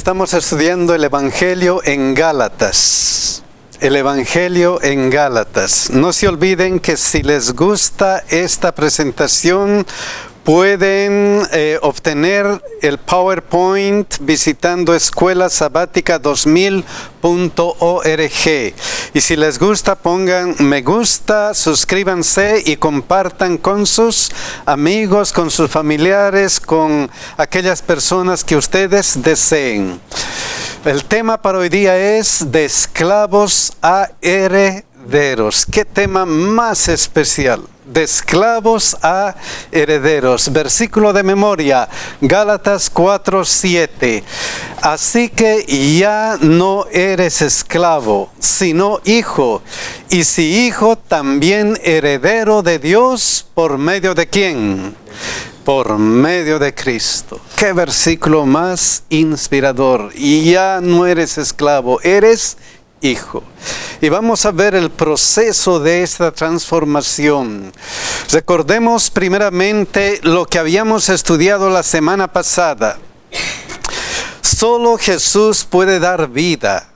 Estamos estudiando el Evangelio en Gálatas. El Evangelio en Gálatas. No se olviden que si les gusta esta presentación, pueden obtener el PowerPoint visitando escuelasabatica2000.org. Y si les gusta, pongan me gusta, suscríbanse y compartan con sus amigos, con sus familiares, con aquellas personas que ustedes deseen. El tema para hoy día es de esclavos a herederos. ¿Qué tema más especial? De esclavos a herederos. Versículo de memoria, Gálatas 4:7. Así que ya no eres esclavo, sino hijo. Y si hijo, también heredero de Dios, ¿por medio de quién? Por medio de Cristo. Qué versículo más inspirador. Y ya no eres esclavo, eres hijo. Y vamos a ver el proceso de esta transformación. Recordemos primeramente lo que habíamos estudiado la semana pasada. Solo Jesús puede dar vida.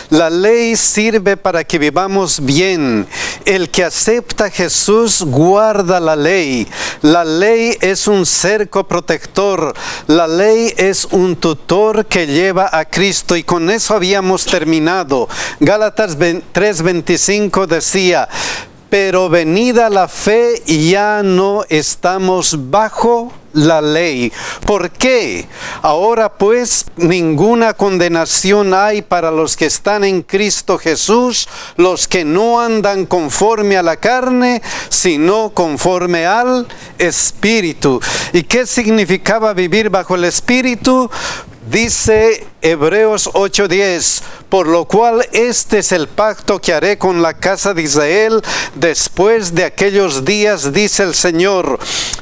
La ley sirve para que vivamos bien. El que acepta a Jesús guarda la ley. La ley es un cerco protector. La ley es un tutor que lleva a Cristo. Y con eso habíamos terminado. Gálatas 3:25 decía: pero venida la fe, ya no estamos bajo la ley. ¿Por qué? Ahora pues ninguna condenación hay para los que están en Cristo Jesús, los que no andan conforme a la carne, sino conforme al Espíritu. ¿Y qué significaba vivir bajo el Espíritu? Dice Hebreos 8:10, por lo cual este es el pacto que haré con la casa de Israel después de aquellos días, dice el Señor.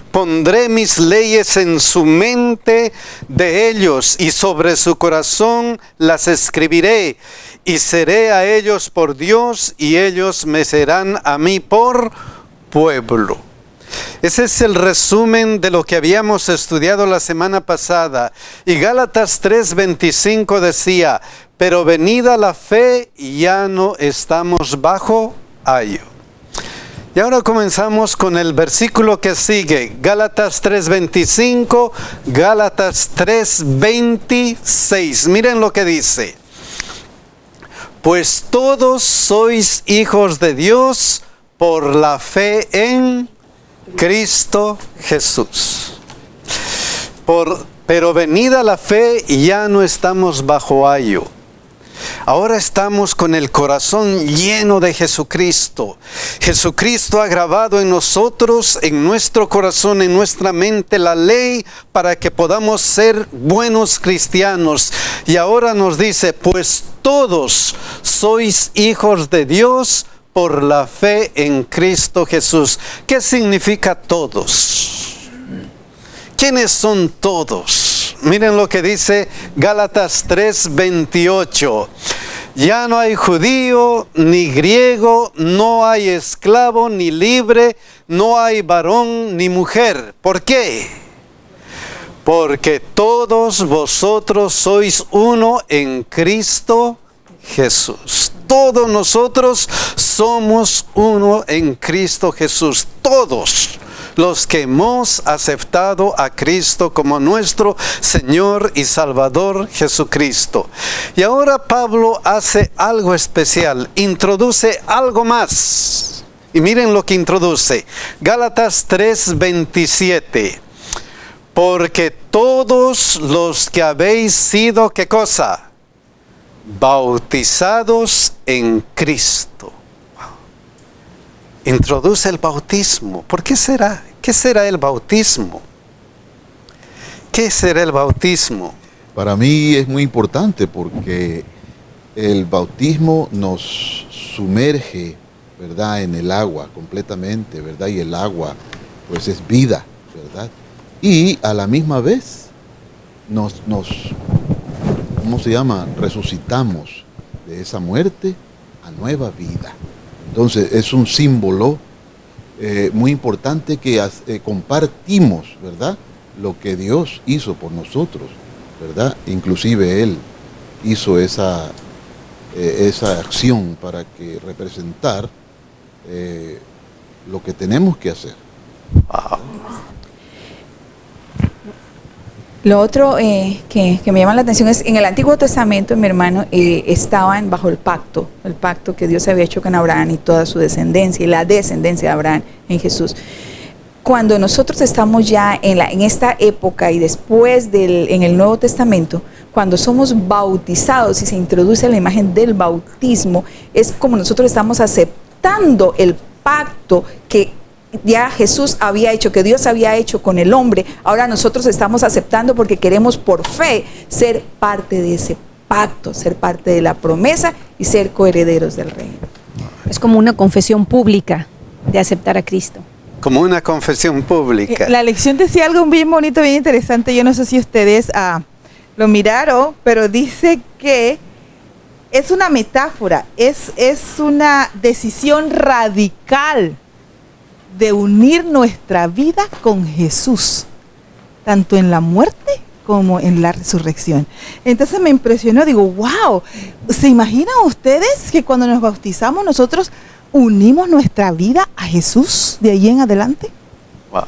Pondré mis leyes en su mente de ellos y sobre su corazón las escribiré. Y seré a ellos por Dios y ellos me serán a mí por pueblo. Ese es el resumen de lo que habíamos estudiado la semana pasada. Y Gálatas 3:25 decía: pero venida la fe, ya no estamos bajo ayo. Y ahora comenzamos con el versículo que sigue. Gálatas 3:25, Gálatas 3:26. Miren lo que dice. Pues todos sois hijos de Dios por la fe en Cristo Jesús. Pero venida la fe, ya no estamos bajo ayo. Ahora estamos con el corazón lleno de Jesucristo. Jesucristo ha grabado en nosotros, en nuestro corazón, en nuestra mente, la ley para que podamos ser buenos cristianos. Y ahora nos dice, pues todos sois hijos de Dios por la fe en Cristo Jesús. ¿Qué significa todos? ¿Quiénes son todos? Miren lo que dice Gálatas 3:28. Ya no hay judío ni griego, no hay esclavo ni libre, no hay varón ni mujer. ¿Por qué? Porque todos vosotros sois uno en Cristo Jesús. Todos nosotros somos uno en Cristo Jesús. Todos los que hemos aceptado a Cristo como nuestro Señor y Salvador Jesucristo. Y ahora Pablo hace algo especial, introduce algo más. Y miren lo que introduce. Gálatas 3:27. Porque todos los que habéis sido, ¿qué cosa? Bautizados en Cristo. Introduce el bautismo. ¿Por qué será? ¿Qué será el bautismo? ¿Qué será el bautismo? Para mí es muy importante porque el bautismo nos sumerge, ¿verdad?, en el agua completamente, ¿verdad? Y el agua, pues, es vida, ¿verdad? Y a la misma vez nos ¿cómo se llama? Resucitamos de esa muerte a nueva vida. Entonces es un símbolo muy importante que compartimos, ¿verdad?, lo que Dios hizo por nosotros. ¿verdad? Inclusive Él hizo esa acción para que representar lo que tenemos que hacer. Wow. Lo otro que me llama la atención es, en el Antiguo Testamento, mi hermano, estaban bajo el pacto que Dios había hecho con Abraham y toda su descendencia, y la descendencia de Abraham en Jesús. Cuando nosotros estamos ya en esta época y después en el Nuevo Testamento, cuando somos bautizados y se introduce la imagen del bautismo, es como nosotros estamos aceptando el pacto que ya Jesús había hecho, que Dios había hecho con el hombre. Ahora nosotros estamos aceptando porque queremos por fe ser parte de ese pacto, ser parte de la promesa y ser coherederos del reino. Es como una confesión pública de aceptar a Cristo. Como una confesión pública. La lección decía algo bien bonito, bien interesante. Yo no sé si ustedes lo miraron, pero dice que es una metáfora, es una decisión radical de unir nuestra vida con Jesús, tanto en la muerte como en la resurrección. Entonces me impresionó, digo, wow, ¿se imaginan ustedes que cuando nos bautizamos nosotros unimos nuestra vida a Jesús de ahí en adelante? Wow.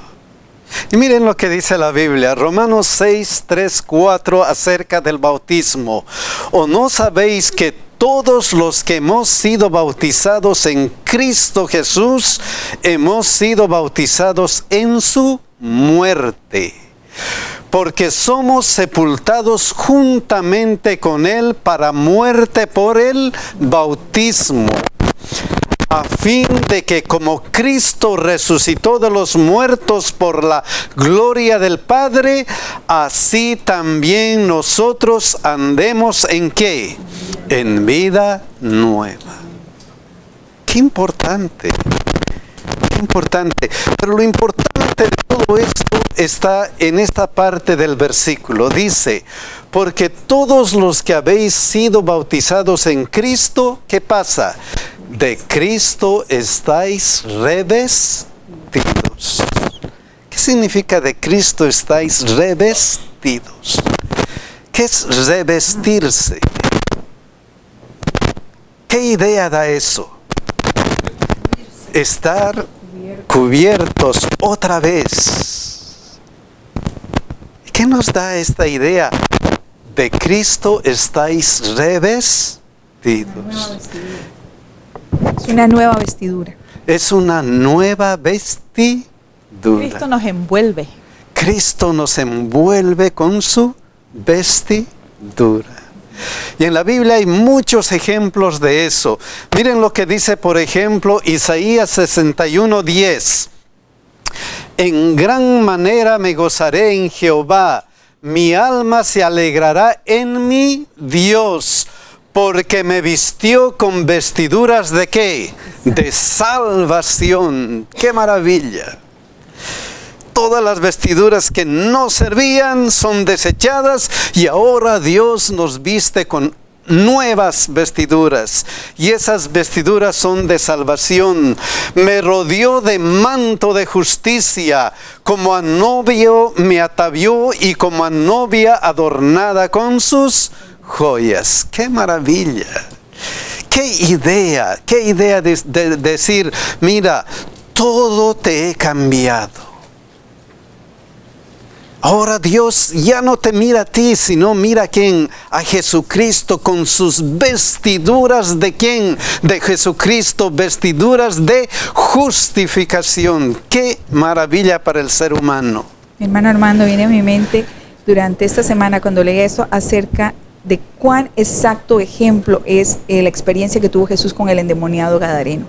Y miren lo que dice la Biblia, Romanos 6, 3, 4, acerca del bautismo. ¿O no sabéis que todos los que hemos sido bautizados en Cristo Jesús, hemos sido bautizados en su muerte? Porque somos sepultados juntamente con Él para muerte por el bautismo, a fin de que como Cristo resucitó de los muertos por la gloria del Padre, así también nosotros andemos ¿en qué? En vida nueva. Qué importante, qué importante. Pero lo importante de todo esto está en esta parte del versículo. Dice, porque todos los que habéis sido bautizados en Cristo, ¿qué pasa? De Cristo estáis revestidos. ¿Qué significa de Cristo estáis revestidos? ¿Qué es revestirse? ¿Qué idea da eso? Estar cubiertos otra vez. ¿Qué nos da esta idea? De Cristo estáis revestidos. Es una nueva vestidura. Es una nueva vestidura. Cristo nos envuelve. Cristo nos envuelve con su vestidura. Y en la Biblia hay muchos ejemplos de eso. Miren lo que dice, por ejemplo, Isaías 61:10. En gran manera me gozaré en Jehová, mi alma se alegrará en mi Dios, porque me vistió con vestiduras ¿de qué? De salvación. ¡Qué maravilla! Todas las vestiduras que no servían son desechadas y ahora Dios nos viste con nuevas vestiduras, y esas vestiduras son de salvación. Me rodeó de manto de justicia, como a novio me atavió y como a novia adornada con sus joyas. ¡Qué maravilla! ¡Qué idea! ¡Qué idea de decir, mira, todo te he cambiado! Ahora Dios ya no te mira a ti, sino mira a quién, a Jesucristo, con sus vestiduras de quién, de Jesucristo, vestiduras de justificación. ¡Qué maravilla para el ser humano! Mi hermano Armando, viene a mi mente durante esta semana cuando leí esto acerca de cuán exacto ejemplo es la experiencia que tuvo Jesús con el endemoniado gadareno.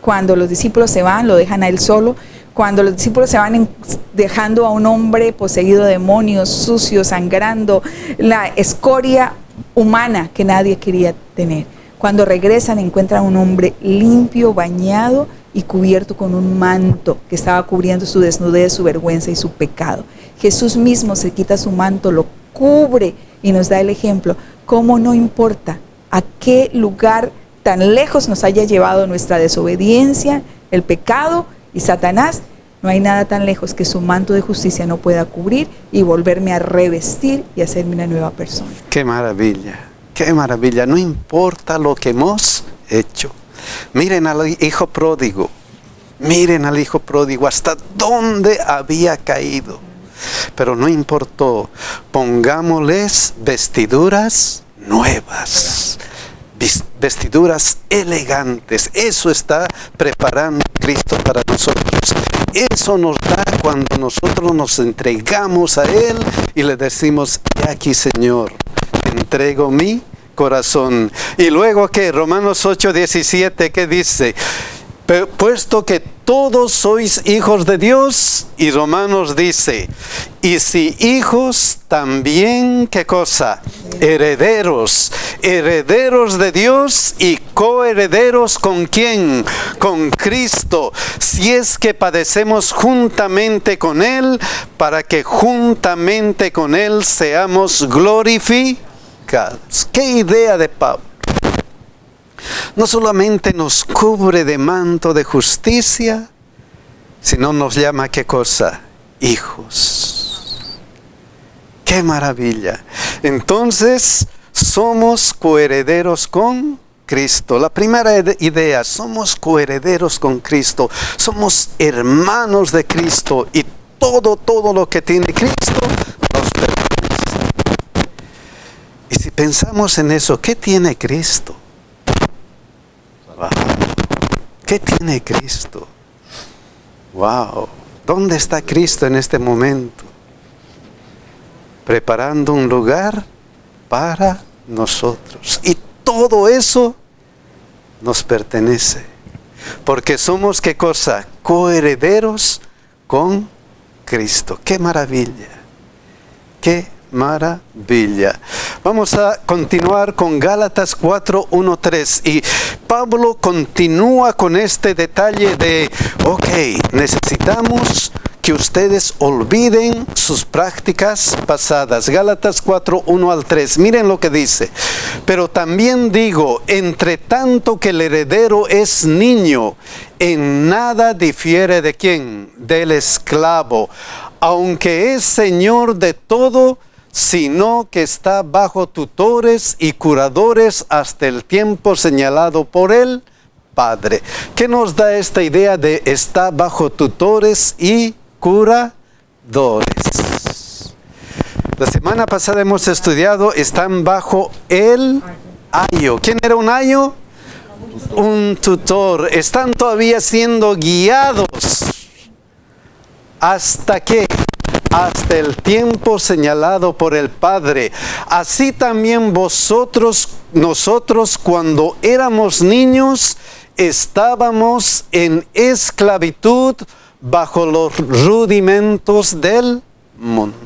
Cuando los discípulos se van, lo dejan a él solo. Cuando los discípulos se van dejando a un hombre poseído de demonios, sucio, sangrando, la escoria humana que nadie quería tener. Cuando regresan encuentran a un hombre limpio, bañado y cubierto con un manto que estaba cubriendo su desnudez, su vergüenza y su pecado. Jesús mismo se quita su manto, lo cubre y nos da el ejemplo. Cómo no importa a qué lugar tan lejos nos haya llevado nuestra desobediencia, el pecado y Satanás, No hay nada tan lejos que su manto de justicia no pueda cubrir y volverme a revestir y hacerme una nueva persona. Qué maravilla, qué maravilla. No importa lo que hemos hecho. Miren al hijo pródigo. Miren al hijo pródigo hasta dónde había caído. Pero no importó. Pongámosles vestiduras nuevas. Vestiduras elegantes. Eso está preparando Cristo para nosotros. Eso nos da cuando nosotros nos entregamos a Él y le decimos: he aquí, Señor, te entrego mi corazón. Y luego que Romanos 8:17, ¿qué dice? Puesto que todos sois hijos de Dios, y Romanos dice, y si hijos, también, ¿qué cosa? Herederos, herederos de Dios y coherederos ¿con quién? Con Cristo, si es que padecemos juntamente con Él, para que juntamente con Él seamos glorificados. ¿Qué idea de Pablo? No solamente nos cubre de manto de justicia, sino nos llama, ¿qué cosa? Hijos. ¡Qué maravilla! Entonces, somos coherederos con Cristo. La primera idea, somos coherederos con Cristo. Somos hermanos de Cristo y todo lo que tiene Cristo nos pertenece. Y si pensamos en eso, ¿qué tiene Cristo? Wow. ¿Qué tiene Cristo? Wow. ¿Dónde está Cristo en este momento? Preparando un lugar para nosotros. Y todo eso nos pertenece. Porque somos, ¿qué cosa? Coherederos con Cristo. ¡Qué maravilla! ¡Qué maravilla! Vamos a continuar con Gálatas 4:1-3 y Pablo continúa con este detalle de, necesitamos que ustedes olviden sus prácticas pasadas. Gálatas 4:1-3, miren lo que dice: pero también digo, entre tanto que el heredero es niño, en nada difiere de ¿quién? Del esclavo, aunque es señor de todo, sino que está bajo tutores y curadores hasta el tiempo señalado por el Padre. ¿Qué nos da esta idea de está bajo tutores y curadores? La semana pasada hemos estudiado, están bajo el ayo. ¿Quién era un ayo? Un tutor. Están todavía siendo guiados. ¿Hasta qué? Hasta el tiempo señalado por el Padre. Así también nosotros cuando éramos niños, estábamos en esclavitud bajo los rudimentos del mundo.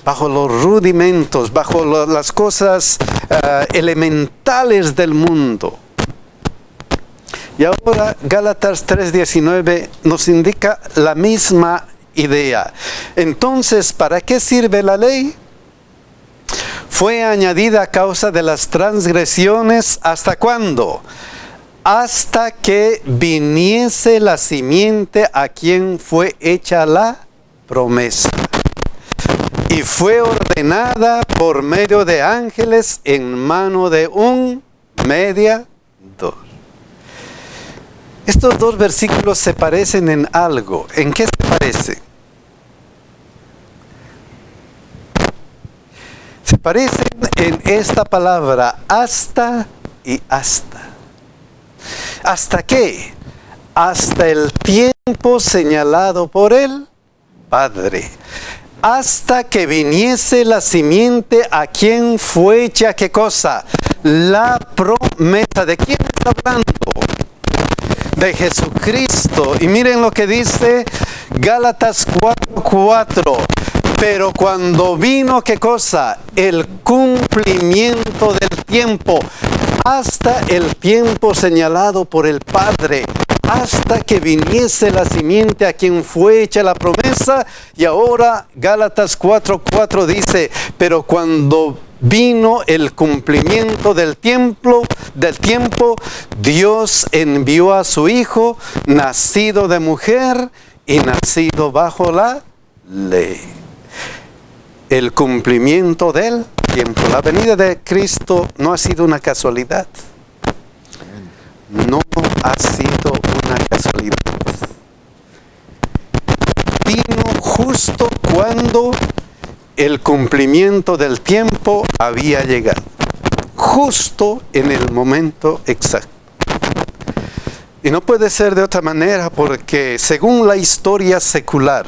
Bajo los rudimentos, bajo las cosas elementales del mundo. Y ahora Gálatas 3:19 nos indica la misma idea. Entonces, ¿para qué sirve la ley? Fue añadida a causa de las transgresiones. ¿Hasta cuándo? Hasta que viniese la simiente a quien fue hecha la promesa. Y fue ordenada por medio de ángeles en mano de un mediador. Estos dos versículos se parecen en algo. ¿En qué se parecen? Se parecen en esta palabra hasta y hasta. ¿Hasta qué? Hasta el tiempo señalado por el Padre. Hasta que viniese la simiente a quien fue hecha, ¿qué cosa? La promesa. ¿De quién está hablando? De Jesucristo. Y miren lo que dice Gálatas 4:4. Pero cuando vino, ¿qué cosa? El cumplimiento del tiempo, hasta el tiempo señalado por el Padre, hasta que viniese la simiente a quien fue hecha la promesa. Y ahora Gálatas 4:4 dice, pero cuando vino el cumplimiento del tiempo, Dios envió a su Hijo, nacido de mujer, y nacido bajo la ley. El cumplimiento del tiempo. La venida de Cristo no ha sido una casualidad. No ha sido una casualidad. Vino justo cuando el cumplimiento del tiempo había llegado. Justo en el momento exacto. Y no puede ser de otra manera porque según la historia secular,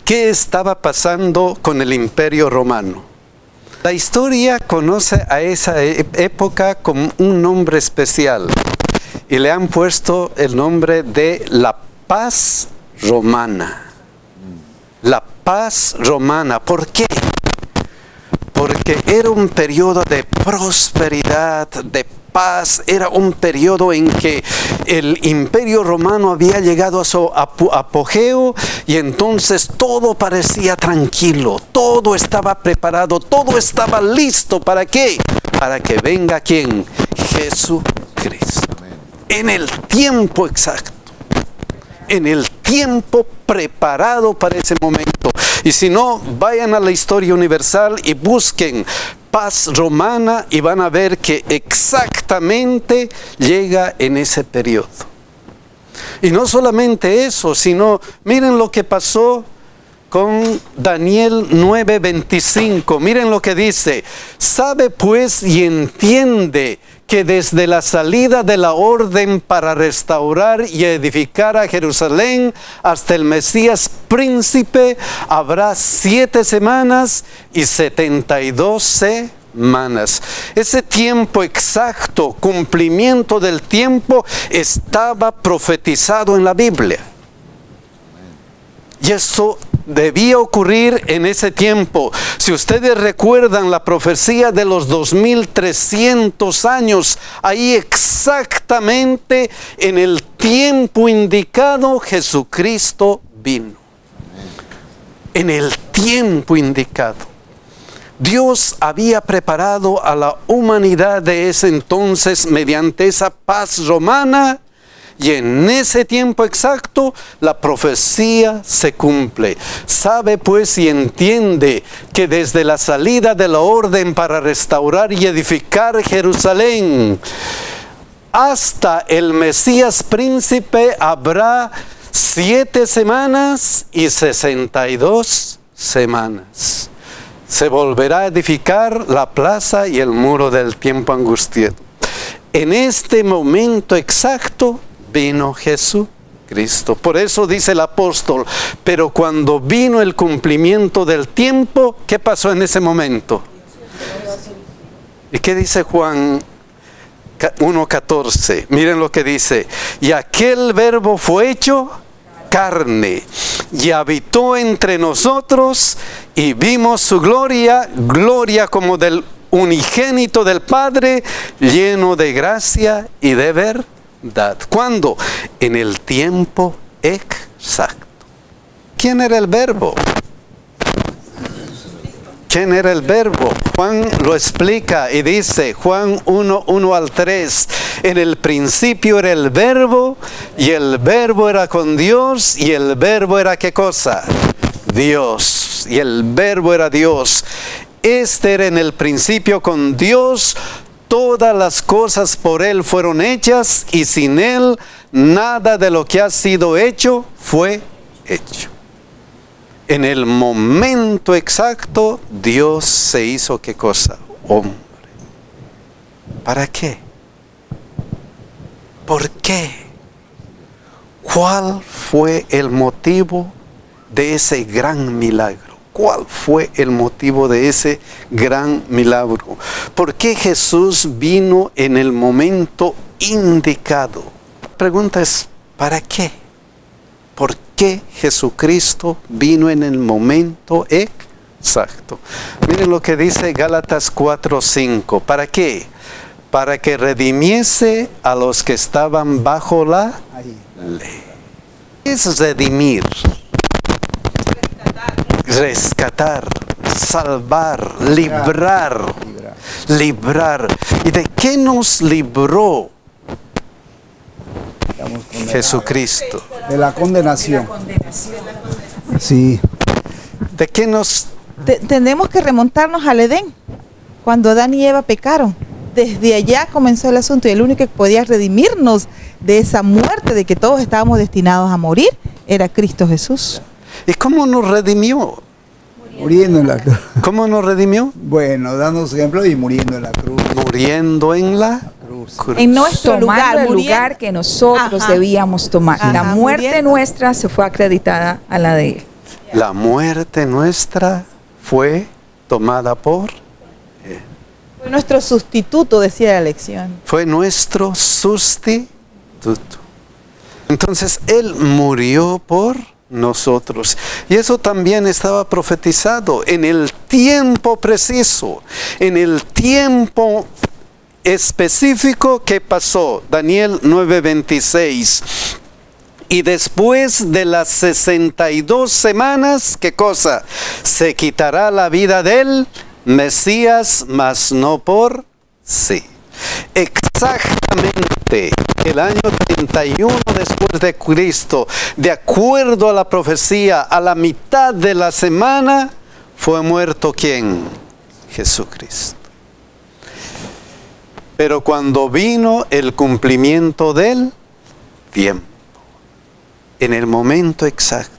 ¿qué estaba pasando con el Imperio Romano? La historia conoce a esa época con un nombre especial y le han puesto el nombre de la paz romana. La paz romana. ¿Por qué? Porque era un periodo de prosperidad, de paz. Era un periodo en que el Imperio Romano había llegado a su apogeo y entonces todo parecía tranquilo, todo estaba preparado, todo estaba listo. ¿Para qué? Para que venga ¿quién? Jesucristo. En el tiempo exacto. En el tiempo preparado para ese momento. Y si no, vayan a la historia universal y busquen paz romana y van a ver que exactamente llega en ese periodo. Y no solamente eso, sino miren lo que pasó con Daniel 9:25. Miren lo que dice: sabe pues y entiende que desde la salida de la orden para restaurar y edificar a Jerusalén hasta el Mesías príncipe habrá 7 semanas y 72 semanas. Ese tiempo exacto, cumplimiento del tiempo, estaba profetizado en la Biblia. Y eso debía ocurrir en ese tiempo. Si ustedes recuerdan la profecía de los 2300 años, ahí exactamente en el tiempo indicado Jesucristo vino. En el tiempo indicado. Dios había preparado a la humanidad de ese entonces mediante esa paz romana. Y en ese tiempo exacto, la profecía se cumple. Sabe pues y entiende que desde la salida de la orden para restaurar y edificar Jerusalén hasta el Mesías príncipe habrá 7 semanas y 62 semanas. Se volverá a edificar la plaza y el muro del tiempo angustiado. En este momento exacto, vino Jesucristo. Por eso dice el apóstol, pero cuando vino el cumplimiento del tiempo, ¿qué pasó en ese momento? ¿Y qué dice Juan 1:14? Miren lo que dice: y aquel verbo fue hecho carne y habitó entre nosotros y vimos su gloria, gloria como del unigénito del Padre, lleno de gracia y de verdad. ¿Cuándo? En el tiempo exacto. ¿Quién era el verbo? ¿Quién era el verbo? Juan lo explica y dice, Juan 1:1-3, en el principio era el verbo y el verbo era con Dios y el verbo era ¿qué cosa? Dios. Y el verbo era Dios. Este era en el principio con Dios. Todas las cosas por Él fueron hechas y sin Él nada de lo que ha sido hecho fue hecho. En el momento exacto, Dios se hizo ¿qué cosa? Hombre. ¿Para qué? ¿Por qué? ¿Cuál fue el motivo de ese gran milagro? ¿Cuál fue el motivo de ese gran milagro? ¿Por qué Jesús vino en el momento indicado? La pregunta es, ¿para qué? ¿Por qué Jesucristo vino en el momento exacto? Miren lo que dice Gálatas 4:5. ¿Para qué? Para que redimiese a los que estaban bajo la ley. ¿Qué es redimir? Rescatar, salvar, librar. ¿Y de qué nos libró Estamos condenados. Jesucristo. De la condenación. Sí. ¿De qué nos... Tenemos que remontarnos al Edén, cuando Adán y Eva pecaron. Desde allá comenzó el asunto y el único que podía redimirnos de esa muerte, de que todos estábamos destinados a morir, era Cristo Jesús. ¿Y cómo nos redimió? Muriendo en la cruz. ¿Cómo nos redimió? Bueno, dando su ejemplo y muriendo en la cruz. Muriendo en la Cruz. cruz. En nuestro Tomando el muriendo. lugar que nosotros Ajá. debíamos tomar. Ajá, La muerte muriendo. nuestra se fue acreditada a la de él. La muerte nuestra fue tomada por... Fue nuestro sustituto, decía la lección. Fue nuestro sustituto. Entonces Él murió por nosotros. Y eso también estaba profetizado en el tiempo preciso, en el tiempo específico que pasó. Daniel 9:26. Y después de las 62 semanas, ¿qué cosa? Se quitará la vida del Mesías, mas no por sí. Exactamente el año 31 después de Cristo, de acuerdo a la profecía, a la mitad de la semana, fue muerto ¿quién? Jesucristo. Pero cuando vino el cumplimiento del tiempo, en el momento exacto,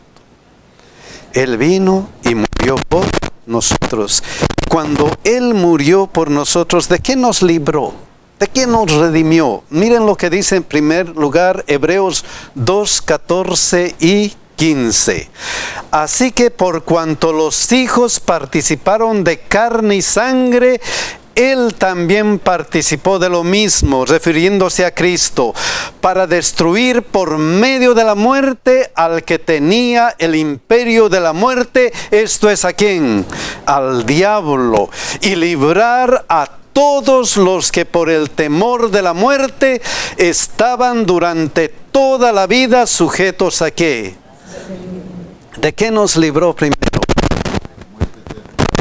Él vino y murió por nosotros. Cuando Él murió por nosotros, ¿de qué nos libró? ¿De qué nos redimió? Miren lo que dice en primer lugar Hebreos 2, 14 y 15. Así que por cuanto los hijos participaron de carne y sangre, Él también participó de lo mismo, refiriéndose a Cristo, para destruir por medio de la muerte al que tenía el imperio de la muerte, esto es ¿a quién? Al diablo, y librar a todos los que por el temor de la muerte estaban durante toda la vida sujetos ¿a qué? ¿De qué nos libró primero?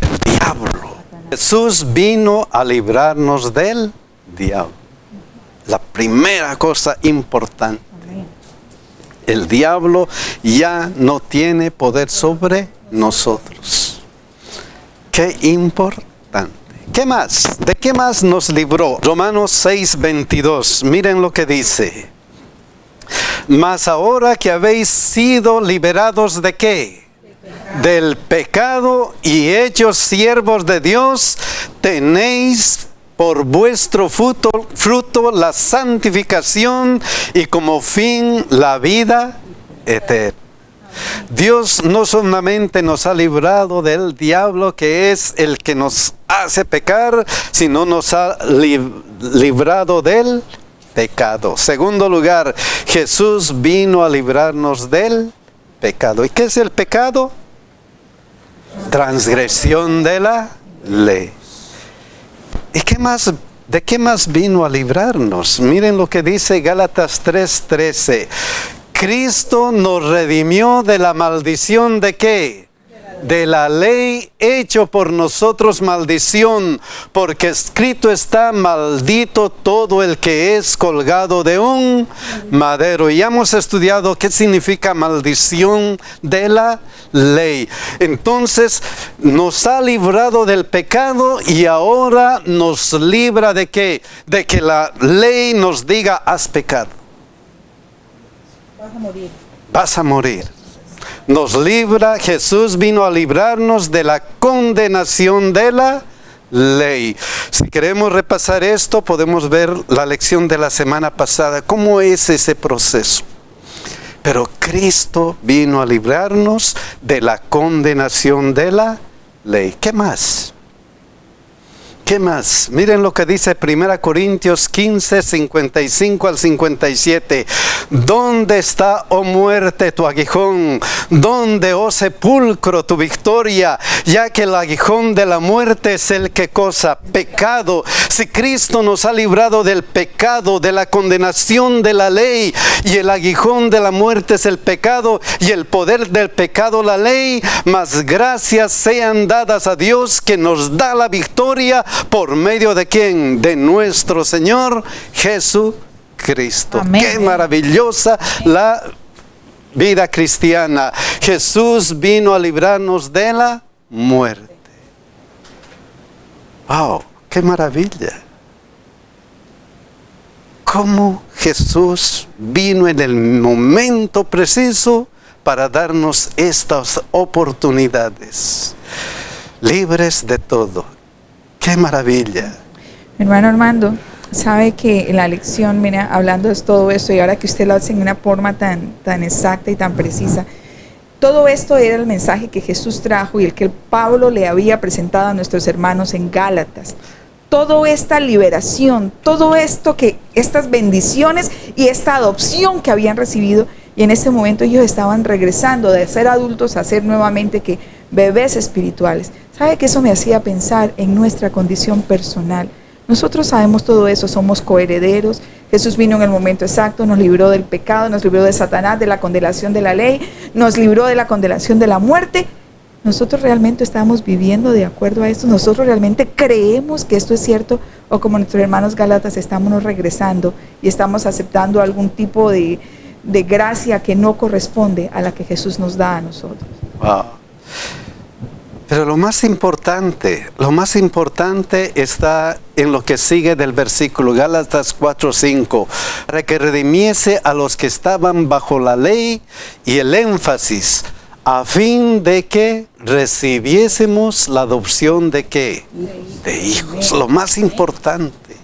Del diablo. Jesús vino a librarnos del diablo. La primera cosa importante. El diablo ya no tiene poder sobre nosotros. Qué importante. ¿Qué más? ¿De qué más nos libró? Romanos 6:22. Miren lo que dice. Mas ahora que habéis sido liberados ¿de qué? Del pecado y hechos siervos de Dios, tenéis por vuestro fruto la santificación y como fin la vida eterna. Dios no solamente nos ha librado del diablo, que es el que nos hace pecar, sino nos ha librado del pecado. Segundo lugar, Jesús vino a librarnos del pecado. ¿Y qué es el pecado? Transgresión de la ley. ¿Y qué más? ¿De qué más vino a librarnos? Miren lo que dice Gálatas 3:13. Cristo nos redimió de la maldición ¿de qué? De la ley, hecho por nosotros maldición, porque escrito está: maldito todo el que es colgado de un madero. Y hemos estudiado qué significa maldición de la ley. Entonces nos ha librado del pecado y ahora nos libra ¿de qué? De que la ley nos diga: has pecado. Vas a morir. Vas a morir. Nos libra, Jesús vino a librarnos de la condenación de la ley. Si queremos repasar esto, podemos ver la lección de la semana pasada. ¿Cómo es ese proceso? Pero Cristo vino a librarnos de la condenación de la ley. ¿Qué más? ¿Qué más? Miren lo que dice 1 Corintios 15, 55 al 57. ¿Dónde está, oh muerte, tu aguijón? ¿Dónde, oh sepulcro, tu victoria? Ya que el aguijón de la muerte es el que cosa, pecado. Si Cristo nos ha librado del pecado, de la condenación de la ley, y el aguijón de la muerte es el pecado, y el poder del pecado la ley, mas gracias sean dadas a Dios que nos da la victoria. ¿Por medio de quién? De nuestro Señor Jesucristo. Cristo. Amén. Qué maravillosa la vida cristiana. Jesús vino a librarnos de la muerte. ¡Wow! ¡Qué maravilla! Cómo Jesús vino en el momento preciso para darnos estas oportunidades, libres de todo. ¡Qué maravilla! Hermano Armando, sabe que en la lección, mira, hablando de todo esto, y ahora que usted lo hace en una forma tan exacta y tan precisa, todo esto era el mensaje que Jesús trajo y el que Pablo le había presentado a nuestros hermanos en Gálatas. Toda esta liberación, todo esto estas bendiciones y esta adopción que habían recibido, y en ese momento ellos estaban regresando de ser adultos a ser nuevamente que bebés espirituales. ¿Sabe que eso me hacía pensar en nuestra condición personal? Nosotros sabemos todo eso, somos coherederos. Jesús vino en el momento exacto, nos libró del pecado, nos libró de Satanás, de la condenación de la ley, nos libró de la condenación de la muerte. ¿Nosotros realmente estamos viviendo de acuerdo a esto? ¿Nosotros realmente creemos que esto es cierto? ¿O como nuestros hermanos gálatas estamos regresando y estamos aceptando algún tipo de gracia que no corresponde a la que Jesús nos da a nosotros? Wow. Pero lo más importante está en lo que sigue del versículo, Gálatas 4:5, para que redimiese a los que estaban bajo la ley, y el énfasis, a fin de que recibiésemos la adopción de ¿qué? De hijos. Lo más importante.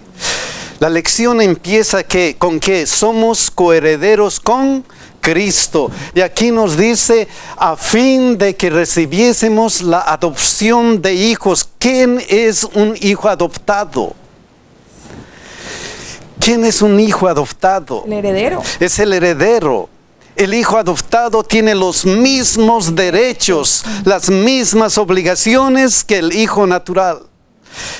La lección empieza con que somos coherederos con Cristo. Y aquí nos dice, a fin de que recibiésemos la adopción de hijos. ¿Quién es un hijo adoptado? ¿Quién es un hijo adoptado? El heredero. Es el heredero. El hijo adoptado tiene los mismos derechos, las mismas obligaciones que el hijo natural,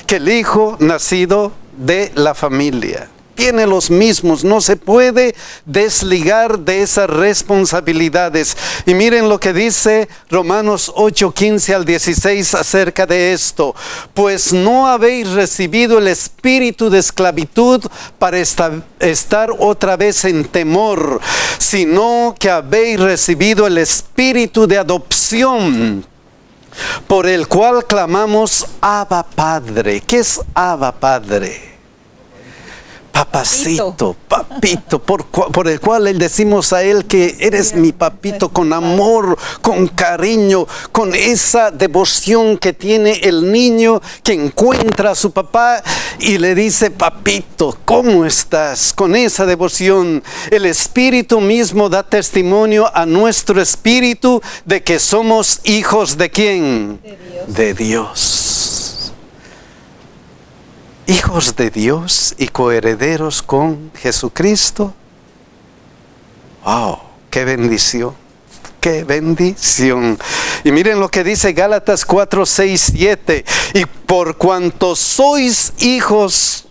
que el hijo nacido de la familia. Tiene los mismos, no se puede desligar de esas responsabilidades. Y miren lo que dice Romanos 8:15 al 16 acerca de esto. Pues no habéis recibido el espíritu de esclavitud para estar otra vez en temor, sino que habéis recibido el espíritu de adopción, por el cual clamamos Abba Padre. ¿Qué es Abba Padre? Papacito, papito, por el cual le decimos a él que eres mi papito, con amor, con cariño, con esa devoción que tiene el niño que encuentra a su papá y le dice, papito, ¿cómo estás? Con esa devoción, el Espíritu mismo da testimonio a nuestro espíritu de que somos hijos ¿de quién? De Dios. De Dios. Hijos de Dios y coherederos con Jesucristo. ¡Wow! ¡Qué bendición! ¡Qué bendición! Y miren lo que dice Gálatas 4:6-7. Y por cuanto sois hijos,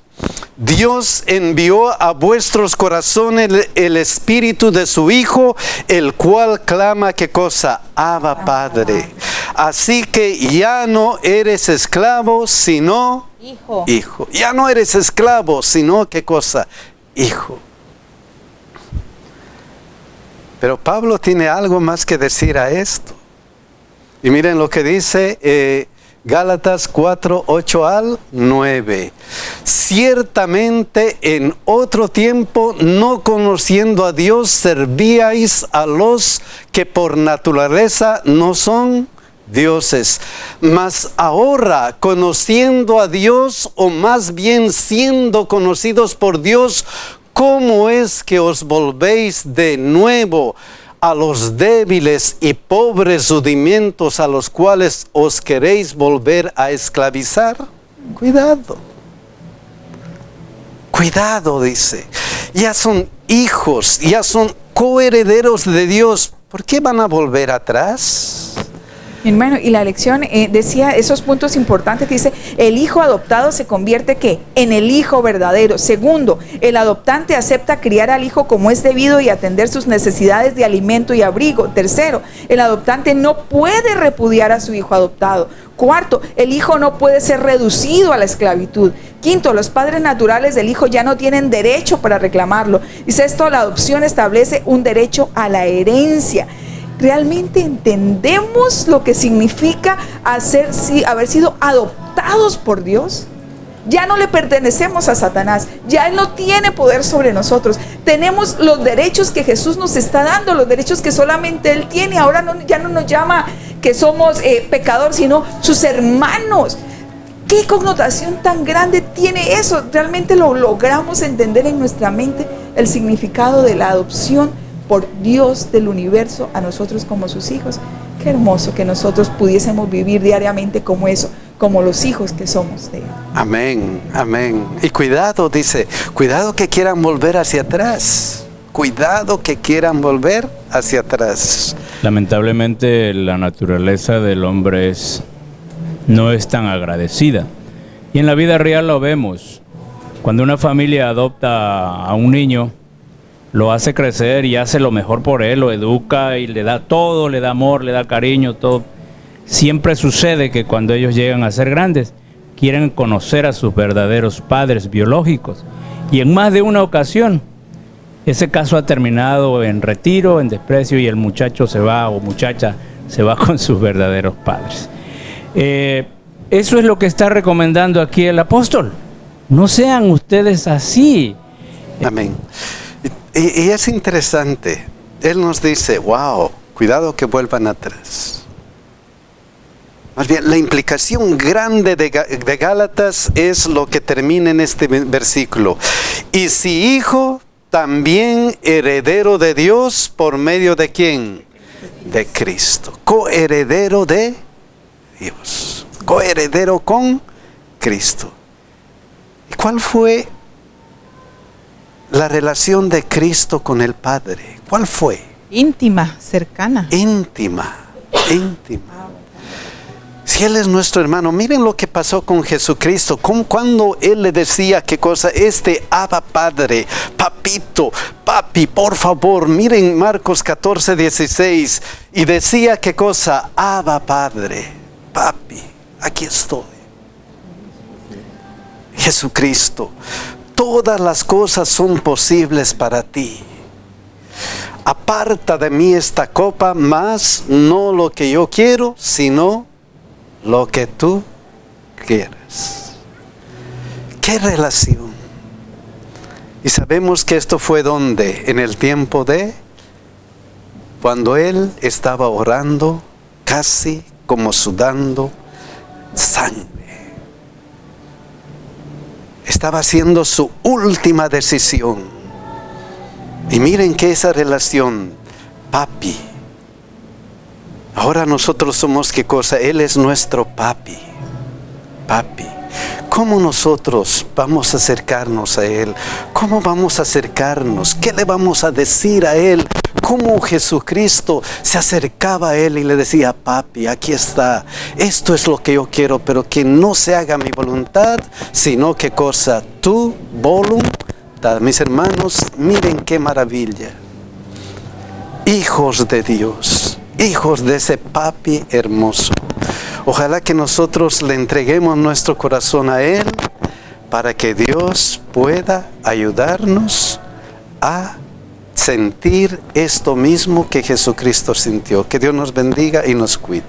Dios envió a vuestros corazones el espíritu de su Hijo, el cual clama, ¿qué cosa? Abba Padre. Así que ya no eres esclavo, sino hijo. Ya no eres esclavo, sino ¿qué cosa? Hijo. Pero Pablo tiene algo más que decir a esto. Y miren lo que dice Gálatas 4:8 al 9. Ciertamente en otro tiempo, no conociendo a Dios, servíais a los que por naturaleza no son dioses. Mas ahora, conociendo a Dios, o más bien siendo conocidos por Dios, ¿cómo es que os volvéis de nuevo a los débiles y pobres rudimentos a los cuales os queréis volver a esclavizar? Cuidado. Cuidado, dice. Ya son hijos, ya son coherederos de Dios. ¿Por qué van a volver atrás? Hermano, y la lección decía esos puntos importantes que dice, el hijo adoptado se convierte ¿qué? En el hijo verdadero. Segundo, el adoptante acepta criar al hijo como es debido y atender sus necesidades de alimento y abrigo. Tercero, el adoptante no puede repudiar a su hijo adoptado. Cuarto, el hijo no puede ser reducido a la esclavitud. Quinto, los padres naturales del hijo ya no tienen derecho para reclamarlo. Y sexto, la adopción establece un derecho a la herencia. ¿Realmente entendemos lo que significa haber sido adoptados por Dios? Ya no le pertenecemos a Satanás, ya Él no tiene poder sobre nosotros. Tenemos los derechos que Jesús nos está dando, los derechos que solamente Él tiene. Ahora ya no nos llama que somos pecadores, sino sus hermanos. ¿Qué connotación tan grande tiene eso? ¿Realmente lo logramos entender en nuestra mente el significado de la adopción por Dios del universo a nosotros como sus hijos? Qué hermoso que nosotros pudiésemos vivir diariamente como eso, como los hijos que somos de Él. Amén, amén. Y cuidado, dice, cuidado que quieran volver hacia atrás. Cuidado que quieran volver hacia atrás. Lamentablemente la naturaleza del hombre no es tan agradecida. Y en la vida real lo vemos. Cuando una familia adopta a un niño, lo hace crecer y hace lo mejor por él, lo educa y le da todo, le da amor, le da cariño, todo. Siempre sucede que cuando ellos llegan a ser grandes, quieren conocer a sus verdaderos padres biológicos. Y en más de una ocasión, ese caso ha terminado en retiro, en desprecio, y el muchacho se va o muchacha se va con sus verdaderos padres. Eso es lo que está recomendando aquí el apóstol. No sean ustedes así. Amén. Y es interesante, Él nos dice, wow, cuidado que vuelvan atrás. Más bien, la implicación grande de Gálatas es lo que termina en este versículo. Y si hijo, también heredero de Dios, ¿por medio de quién? De Cristo. Coheredero de Dios. Coheredero con Cristo. ¿Y cuál fue la relación de Cristo con el Padre? ¿Cuál fue? Íntima, cercana. Íntima. Si Él es nuestro hermano, miren lo que pasó con Jesucristo. Cuando Él le decía qué cosa, Abba Padre, papito, papi, por favor. Miren Marcos 14:16. Y decía qué cosa, Abba Padre, papi, aquí estoy. Jesucristo, todas las cosas son posibles para ti. Aparta de mí esta copa, mas no lo que yo quiero, sino lo que tú quieras. ¿Qué relación? Y sabemos que esto fue donde, en el tiempo de cuando Él estaba orando, casi como sudando sangre. Estaba haciendo su última decisión. Y miren que esa relación, papi. Ahora nosotros somos qué cosa, Él es nuestro papi. Papi. ¿Cómo nosotros vamos a acercarnos a Él? ¿Cómo vamos a acercarnos? ¿Qué le vamos a decir a Él? ¿Cómo Jesucristo se acercaba a Él y le decía, papi, aquí está, esto es lo que yo quiero, pero que no se haga mi voluntad, sino qué cosa, tu voluntad. Mis hermanos, miren qué maravilla. Hijos de Dios, hijos de ese papi hermoso. Ojalá que nosotros le entreguemos nuestro corazón a Él para que Dios pueda ayudarnos a sentir esto mismo que Jesucristo sintió. Que Dios nos bendiga y nos cuide.